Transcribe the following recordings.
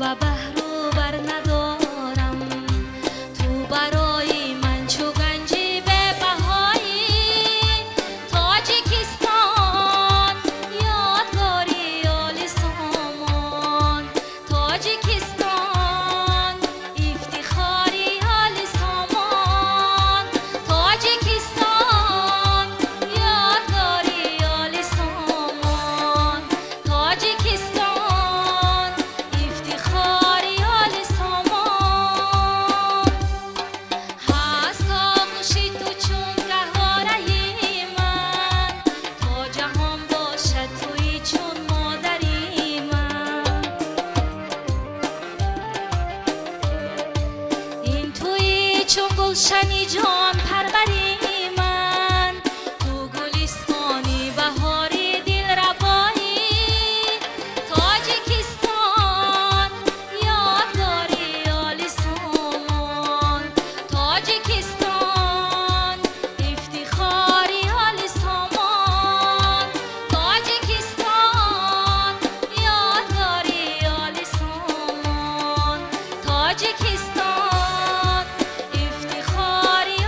و بحر و بر ندارم، تو برای من چو گنجی به بهایی. تاجیکستان یادگاری آل سامان، تاجیکستان افتخاری آل سامان، تاجیکستان یادگاری آل سامان، تاجیکستان افتخاری آل سامان. هست آغوشی تو چون گهواره من، تا جهان باشد تویی چون مادری من. این تویی چون گلشنی جان پروری من، تو گلستانی بهاری دلربایی. تاجیکستان یادگاری آل سامان، تاجیکستان افتخاری آل سامان، تاجیکستان یادگاری آل سامان، تاجیکستان افتخاری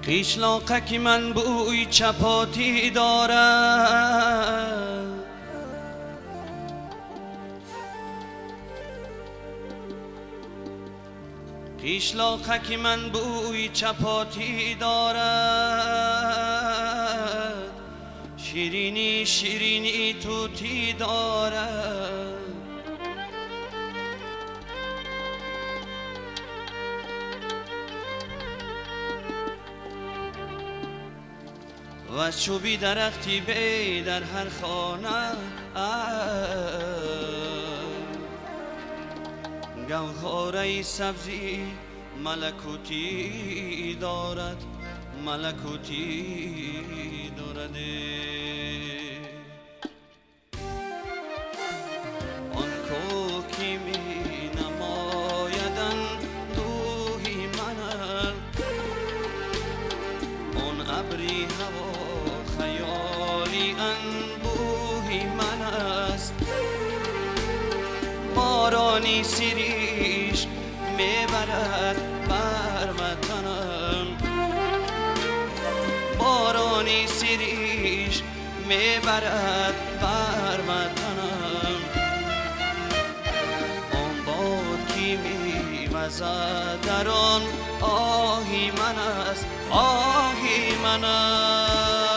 قیشلاقک من بوی چپاتی دارد، قیشلاقک من بوی چپاتی دارد، شیرینی شیرینی توتی دارد. و چوبی درختی بی در هر خانه، گوهره سبزی ملکوتی دارد، ملکوتی دارد. آن کو کی می نمایدن دوهی من، آن ابری هوا خیالی انبوهی من است. بارانی سیریش میبرد بر وطنم، بارانی سیریش میبرد بر وطنم. آن باد کی میوزد در آن آهی من است، آهی من است.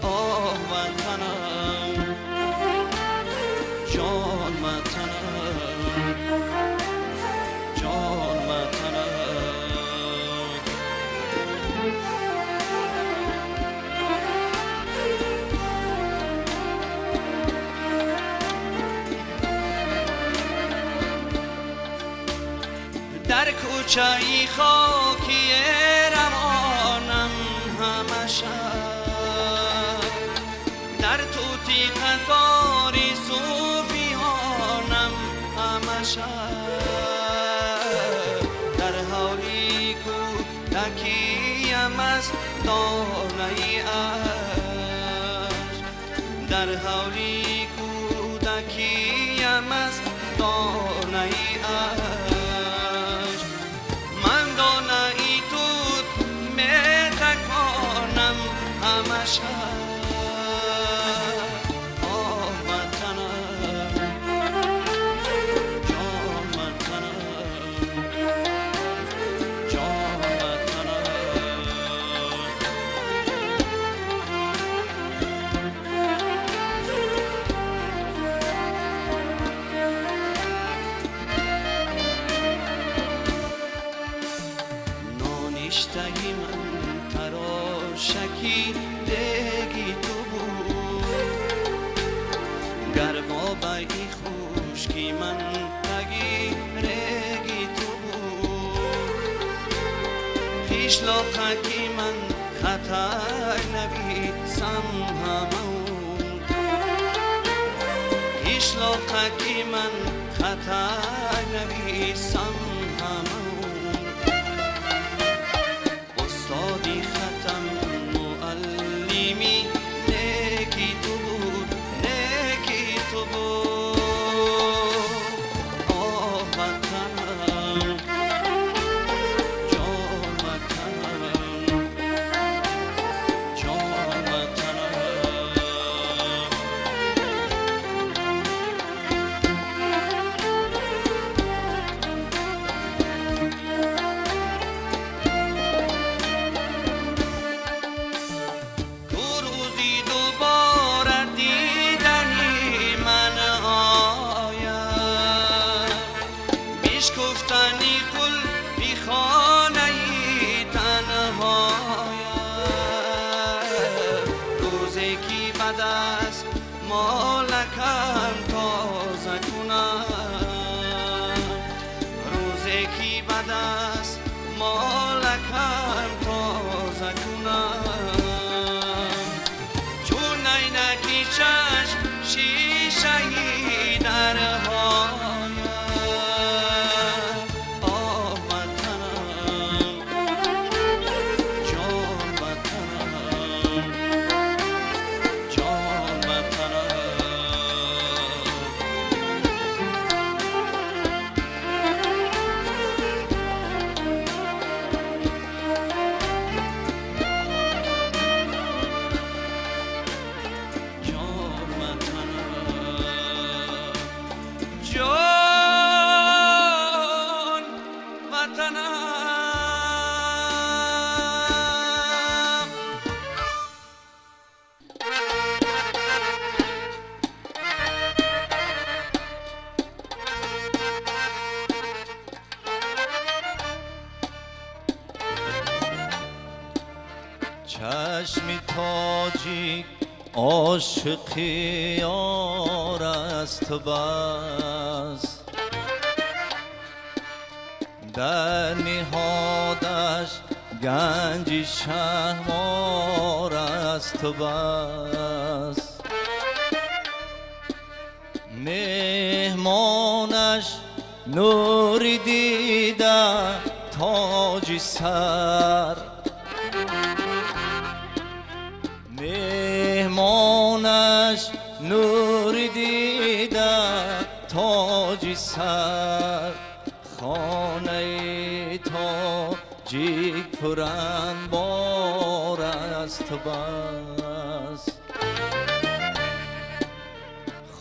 آه وطنم، جان وطنم، جان وطنم. در کوچه ای خاکی روانم همش، در توتی قطاری صوفیانم همش، در حالی کودکیم از دانه عشق، در حالی کودکیم از دانه عشق. من دانه ای توت می تکانم همش. آه وطنم، جان وطنم، جان وطنم. نانشتهی من تراشکی لگی تو بود، گرما بای خوشکی من تگی رگی تو بود. قیشلاقکی من خطر نویسم همون، قیشلاقکی من خطر نویسم همون. استادی ختم معلمی نکی تو بود، نکی تو بود. آه وطنم، جان وطنم، جان وطنم. گفتنی گل بی خانه تنهایم، روزی که بد است مالکم تازه کنم، روزی که بد است مالکم تازه کنم. چون عینکی چشم شیشه درهایم. چشمی تاجیک عاشقی یار است و بس، در نهادش گنجی شهوار است و بس. مهمانش نوری دیده تاجی سر، مهمانش نوری دیده تاجی سر. خانه تاجیک پرانبار است و بس،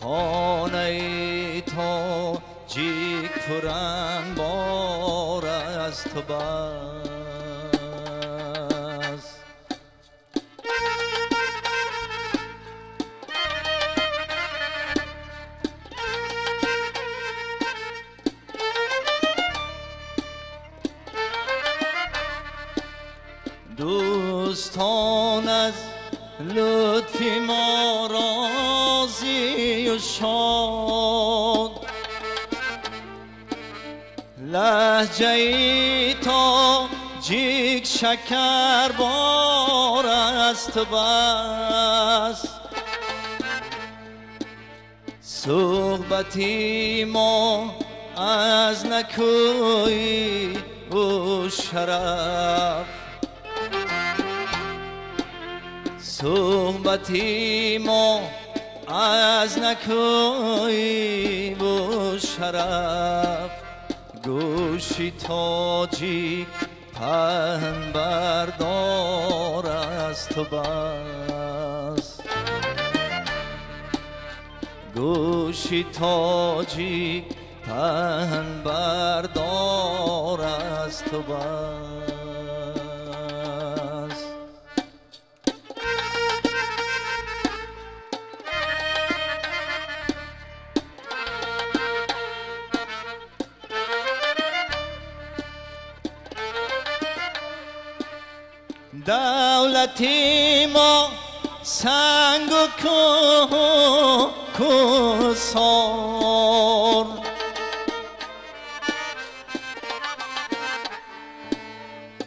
خانه تاجیک پرانبار است و بس. دوستان از لطفی ما راضی و شاد، لهجه ای تاجیک شکر بار است و بس. صحبتی ما از نکوی و شرف، صحبتی ما از نکوی و شرف. گوشی تاجیک پهن بردار است و بس، گوشی تاجیک پهن بردار است و بس. دولتی ما سنگ و کوهسار،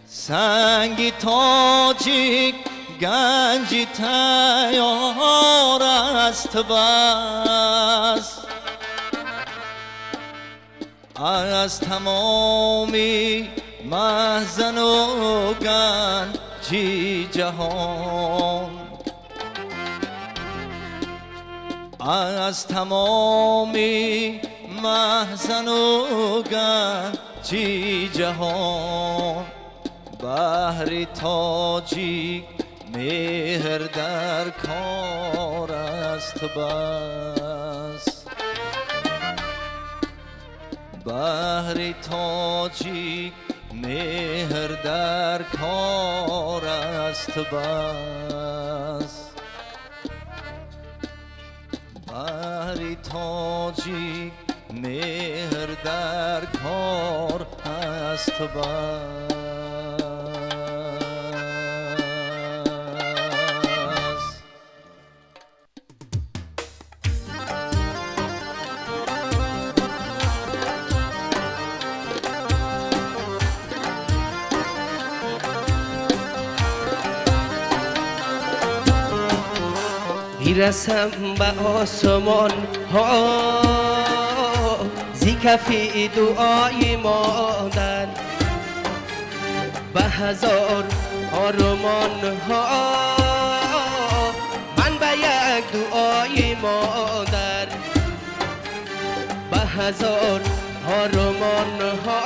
سنگی تاجیک گنجی تیار است بس. از تمامی محزن و گنجی جهان، از تمامی محزن و گنجی جهان. بحر تاجیک مهر در کار است بس، بحر تاجیک مهر در کار است بس. بحر تاجیک مهر در کار است بس. میرسم به آسمان ها زی کفی دعای مادر، به هزار آرمان ها من به یک دعای مادر، به هزار آرمان ها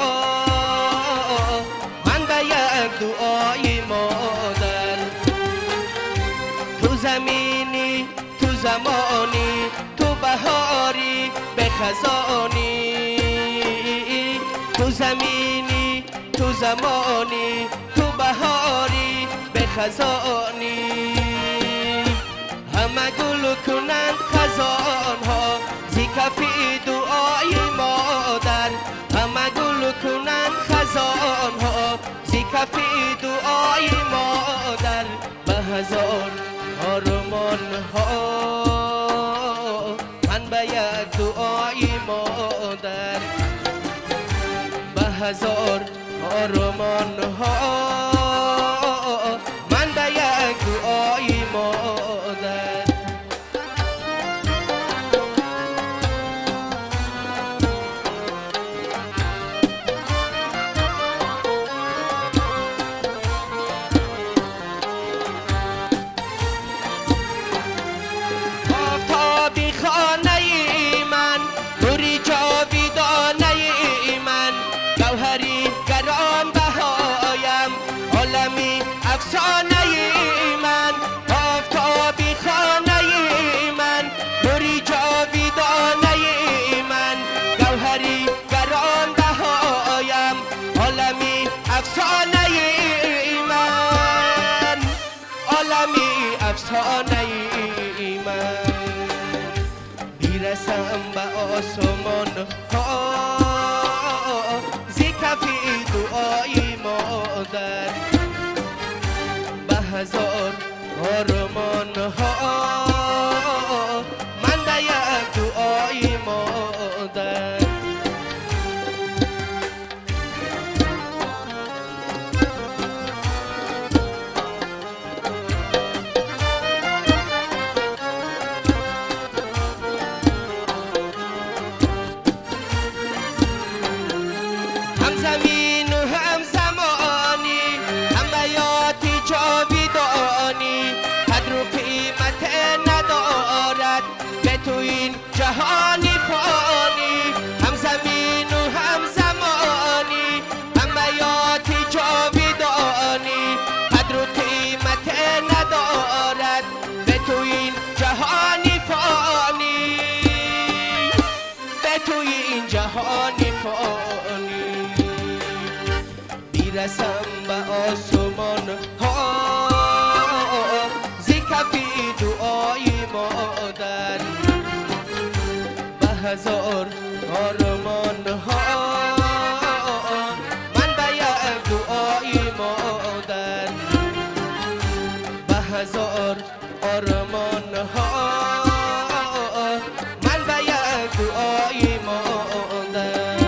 من به یک دعای مادر. تو زمینی تو زمانی تو بهاری به خزانی، تو زمینی تو زمانی تو بهاری به خزانی همه گل کنند خزان ها زی کفی دعای مادر همه گل کنند خزان ها زی کفی دعای مادر به هزار آرمان ها من به یک دعای مادر به هزار آرمان ها من به یک دعای مادر آفتابی خانه من نوری جاویدانه من گوهری گران بهایم عالمی افسانه من آفتابی خانه من نوری جاویدانه من گوهری گران بهایم عالمی افسانه من عالمی افسانه من میرسم به آسمان ها زی کفی دعای مادر به هزار آرمان ها من به یک دعای مادر هم زمین و هم زمانی هم بیاتی جاویدانی قدر و قیمت ندارد به تو این جهانی فانی هم زمین و هم زمانی هم بیاتی جاویدانی قدر و قیمت ندارد به تو این جهانی فانی به تو این جهانی فانی میرسم به آسمان ها زی کفی دعای مادر به هزار آرمان ها من به یک دعای مادر به هزار آرمان ها من به یک دعای مادر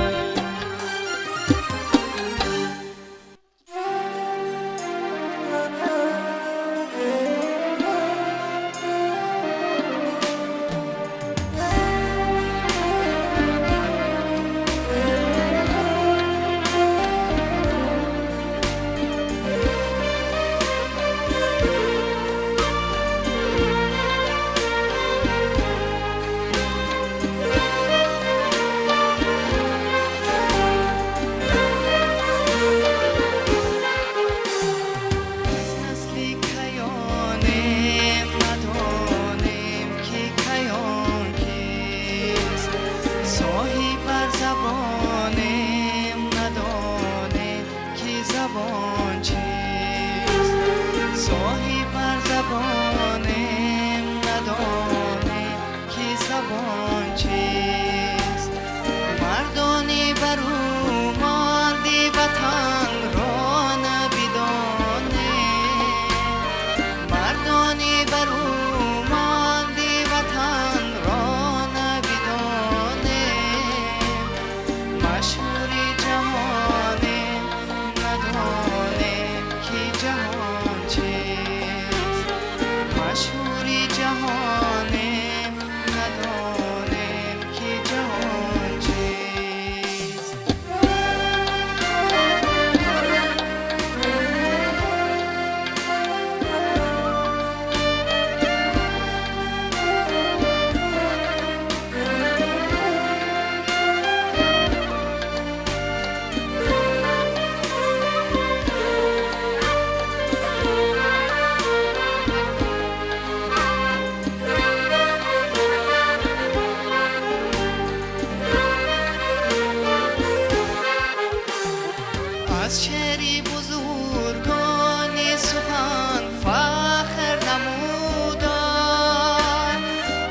وقتی بزرگان سخن فخر نمودن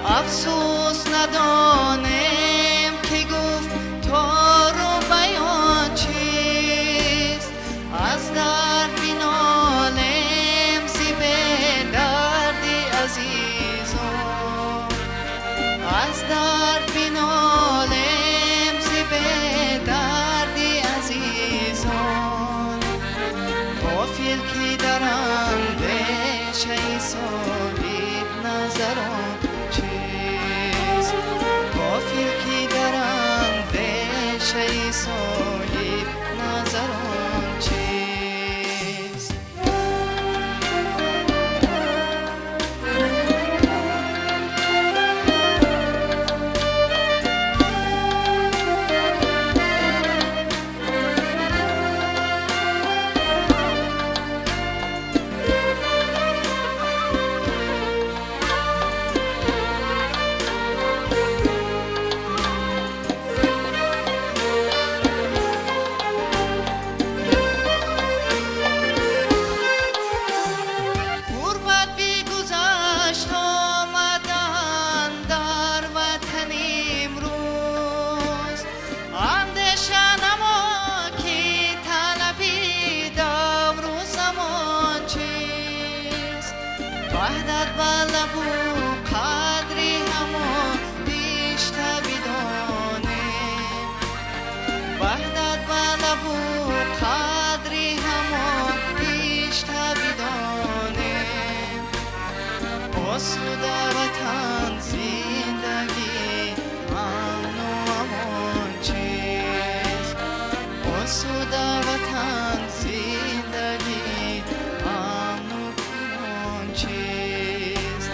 افسوس ندانم که گفت تار و بیان چیست از درد بینالم زیبه دردی عزیزان از درد بینالم زیبه دردی عزیزان غافل که در اندیشه صاحب نظران چیست غافل که در اندیشه صاحب نظران چیست غربت بی گذشت آمدن در وطن امروز اندیشه نما که طلبی دور و زمان چیست وحدت بلب و قدری همان بیشتر بدانیم وحدت بلب و قدری همان بیشتر بدانیم آسوده وطن زندگی امن و امان چیست آسوده وطن زندگی امن و امان چیست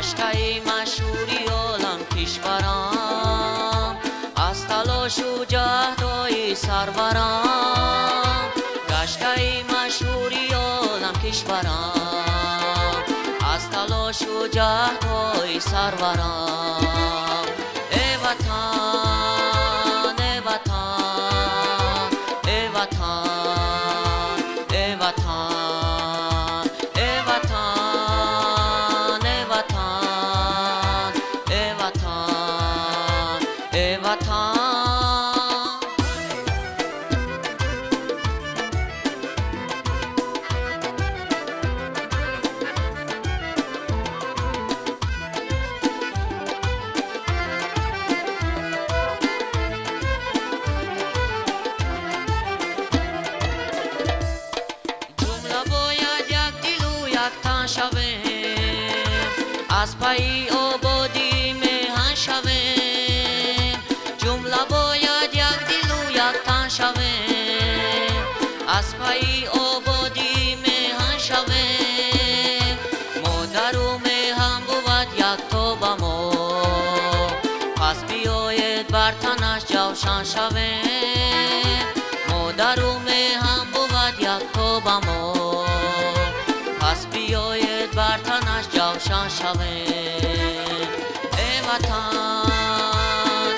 گشته مشهوری عالم کشورم از تلاش و جهدهای سرورم گشته مشهوری عالم کشورم از تلاش و جهدهای سرورم ای وطن ای وطن ای وطن ای وطن ای وطن ای وطن ای وطن ای وطن از پای آبادی میهن شویم جمله باید یک دل و یک تن شویم از پای آبادی میهن شویم مادر و میهن بود یک تا به ما پس بیاید بر تنش جوشن شویم مادر و میهن بود یک تا به ما پس بیاید بر تنش جوشن شویم ای وطن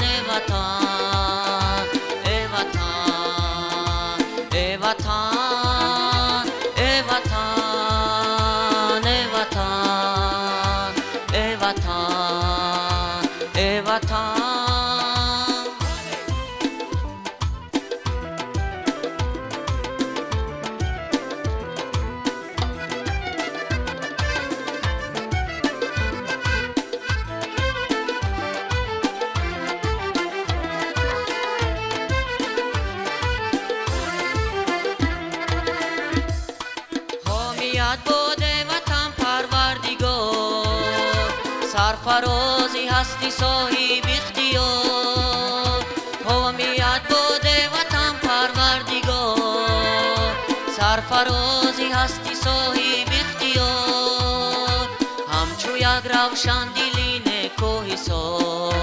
ای وطن ای وطن ای وطن ای وطن ای وطن ای وطن ای وطن بوده وطن پروردگار سرفرازی هستی صاحب اختیار حامیت بوده وطن پروردگار سرفرازی هستی صاحب اختیار همچو یک روشن دلی نیکو حساب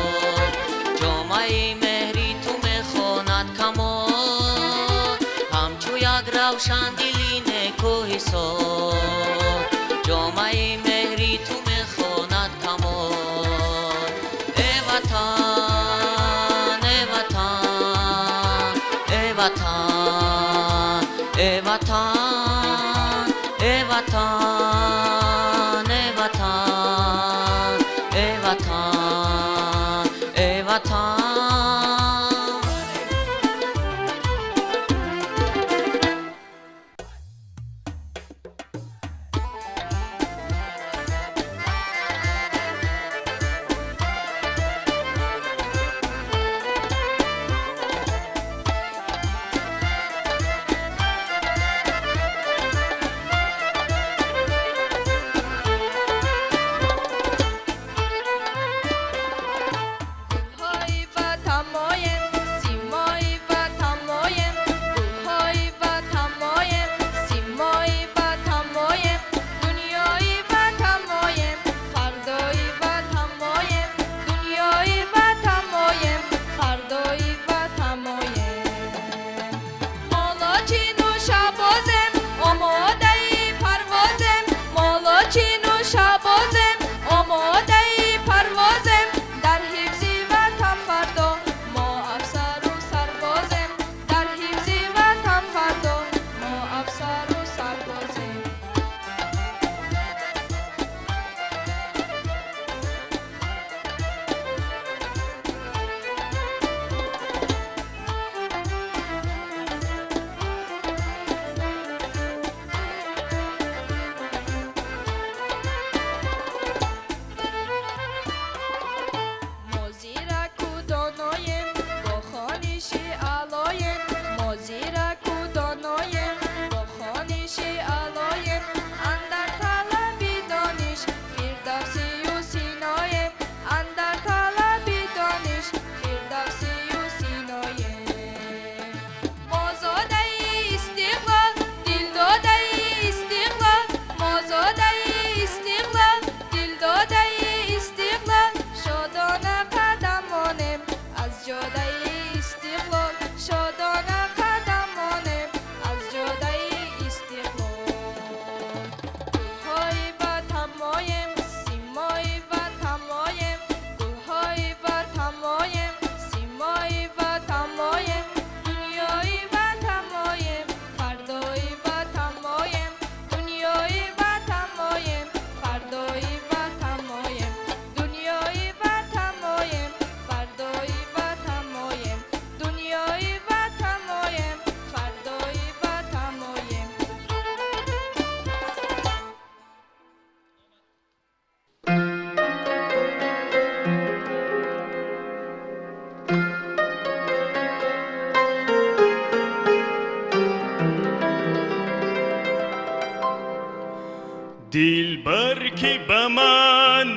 جامعه مهری تو میخواند کمال همچو یک روشن دلی نیکو حساب جامعه مهری تو میخواند کمال ای وطن ای وطن ای وطن ای وطن ای وطن ای وطن ای وطن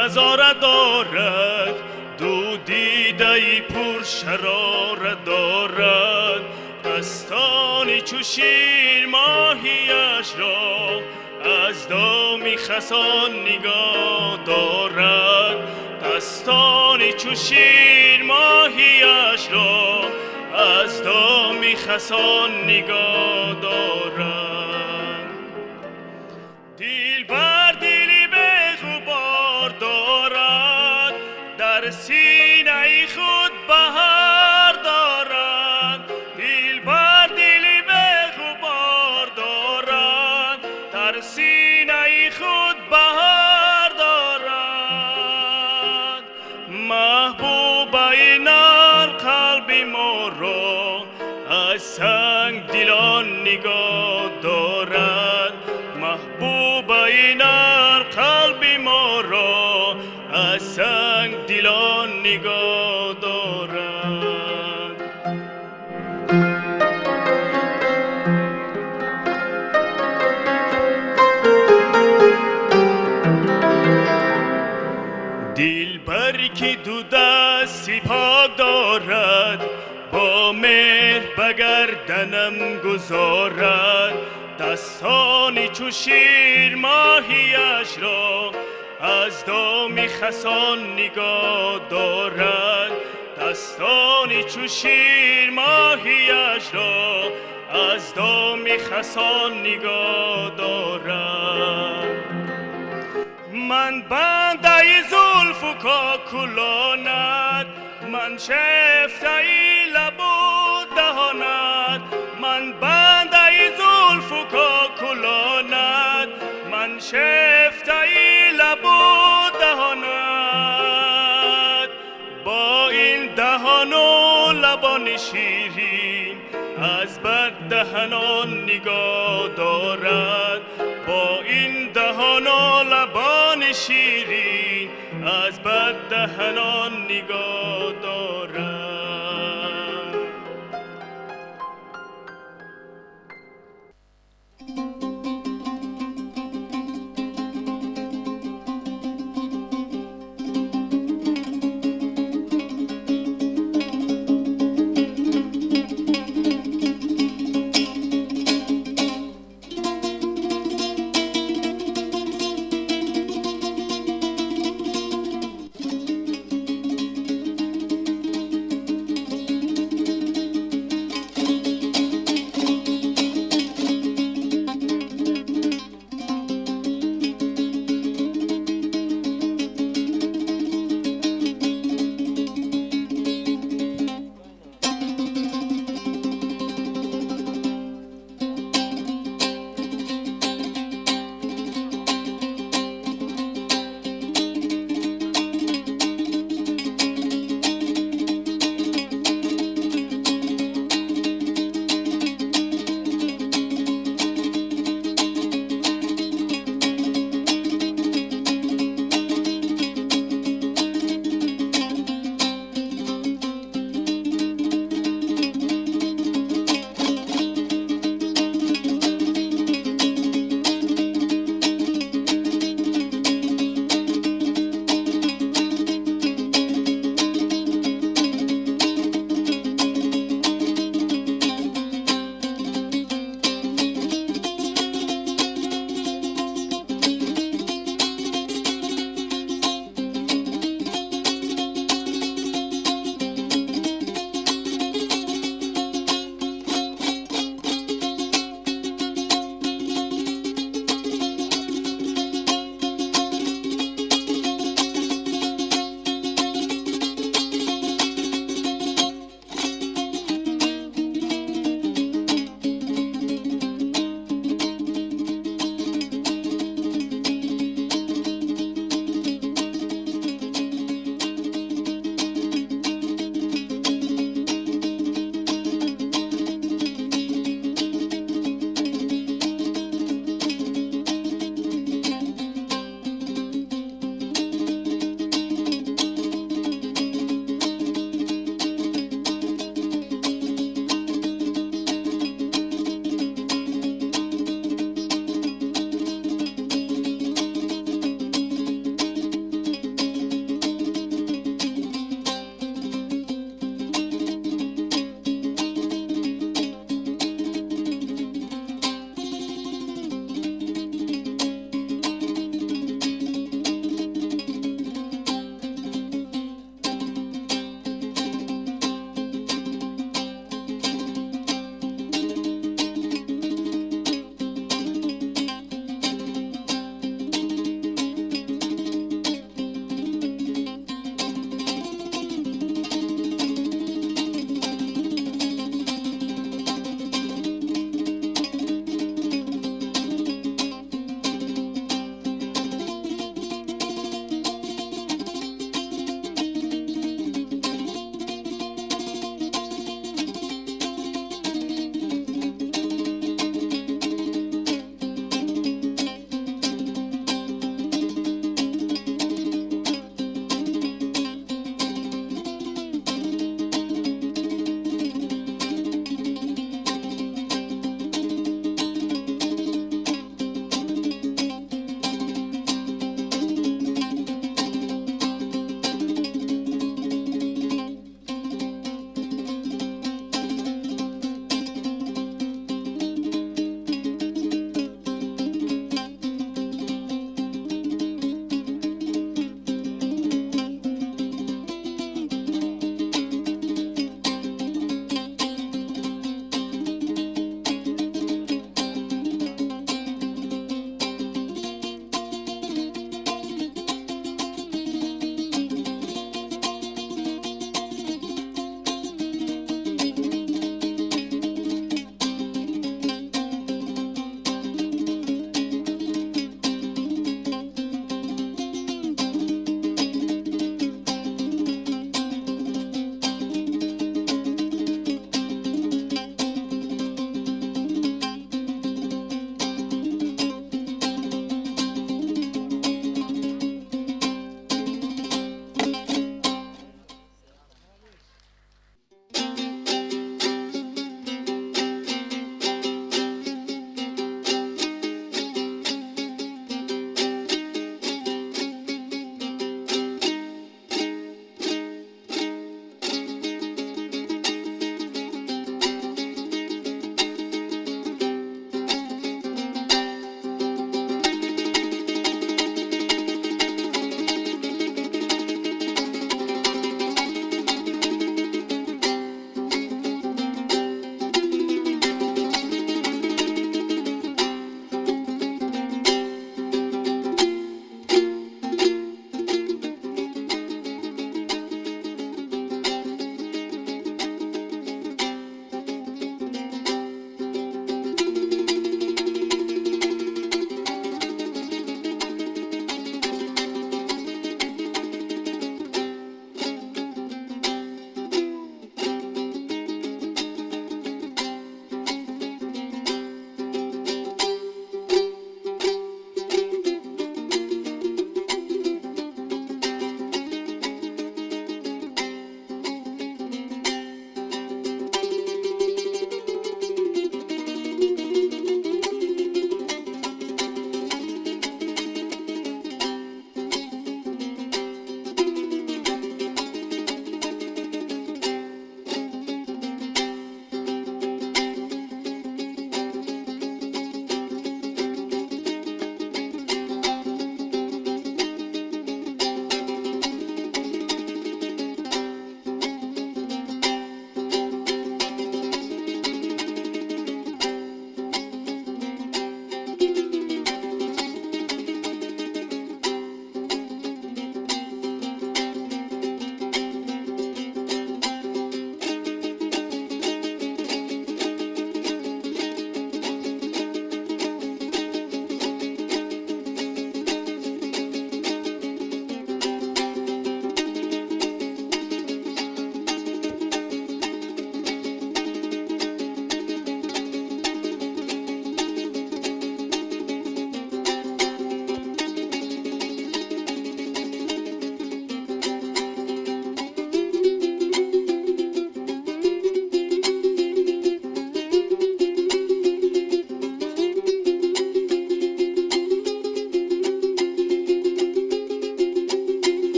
نظاره دارد، دو دیده پر شراره دارد، دستانی چو شیر ماهیش را از دام خسان نگاه دارد، دستانی چو شیر ماهیش را از دام خسان نگاه دارد. دل بر دلی به غبار دارد، در سینه خود بهار دارد، دل بر دلی به غبار دارد، در سینه خود بهار دارد. محبوب اینار قلب ما را از سنگ دلان نگاه دارد، محبوب اینار قلب ما را از سنگ دلان نگاه دارد. دل بر که دو دستی پاک دارد، با مهر به گردنم گذارد، دستانی چو شیر ماهیش را از دام خسان نگاه دارد، دستانی چو شیر ماهیش را از دام خسان نگاه دارد. من بنده زلف و کاکلانت، من شفته لب و دهانت، من بنده زلف و کاکلانت، من شفته لب و دهانت. با این دهان و لبان شیرین از بر دهنان نگاه دارد، با این دهان و لبان شیرین از بر دهنان نگاه